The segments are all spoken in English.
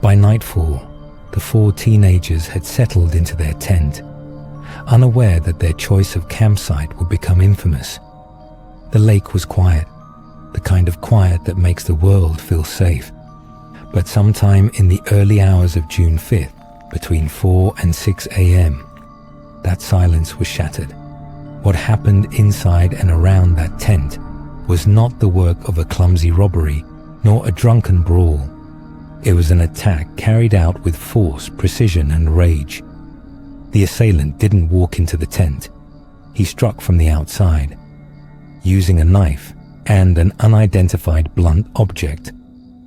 By nightfall, the 4 teenagers had settled into their tent, unaware that their choice of campsite would become infamous. The lake was quiet, the kind of quiet that makes the world feel safe. But sometime in the early hours of June 5th, between 4 and 6 a.m., that silence was shattered. What happened inside and around that tent was not the work of a clumsy robbery, nor a drunken brawl. It was an attack carried out with force, precision, and rage. The assailant didn't walk into the tent. He struck from the outside. Using a knife and an unidentified blunt object,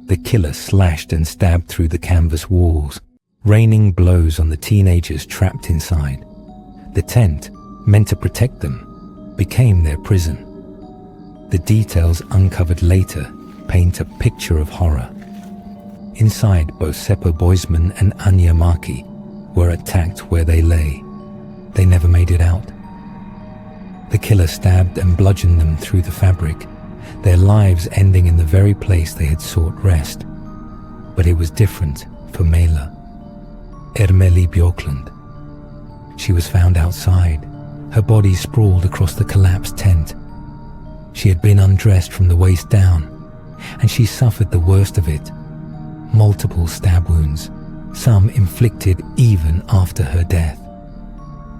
the killer slashed and stabbed through the canvas walls, raining blows on the teenagers trapped inside. The tent, meant to protect them, became their prison. The details uncovered later paint a picture of horror. Inside, both Seppo Boisman and Anya Maki were attacked where they lay. They never made it out. The killer stabbed and bludgeoned them through the fabric, their lives ending in the very place they had sought rest. But it was different for Mela, Ermeli Björklund. She was found outside, her body sprawled across the collapsed tent. She had been undressed from the waist down, and she suffered the worst of it. Multiple stab wounds, some inflicted even after her death.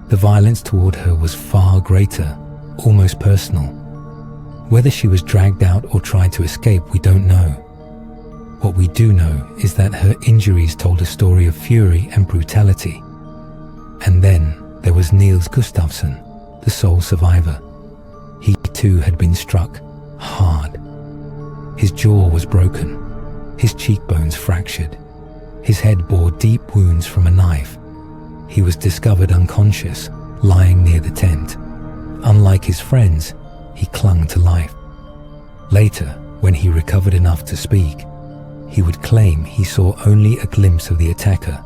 The violence toward her was far greater, almost personal. Whether she was dragged out or tried to escape, we don't know. What we do know is that her injuries told a story of fury and brutality. And then there was Niels Gustafsson, the sole survivor. He too had been struck hard. His jaw was broken, his cheekbones fractured. His head bore deep wounds from a knife. He was discovered unconscious, lying near the tent. Unlike his friends, he clung to life. Later, when he recovered enough to speak, he would claim he saw only a glimpse of the attacker,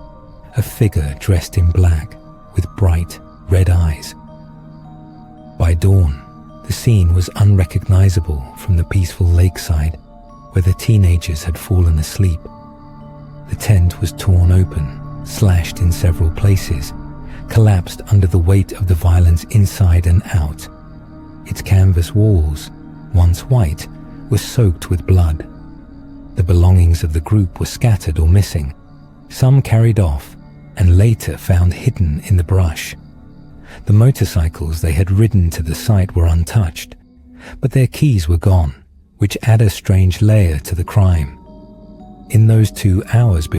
a figure dressed in black with bright red eyes. By dawn, the scene was unrecognizable from the peaceful lakeside where the teenagers had fallen asleep. The tent was torn open, slashed in several places, collapsed under the weight of the violence inside and out. Its canvas walls, once white, were soaked with blood. The belongings of the group were scattered or missing, some carried off and later found hidden in the brush. The motorcycles they had ridden to the site were untouched, but their keys were gone, which add a strange layer to the crime. In those 2 hours before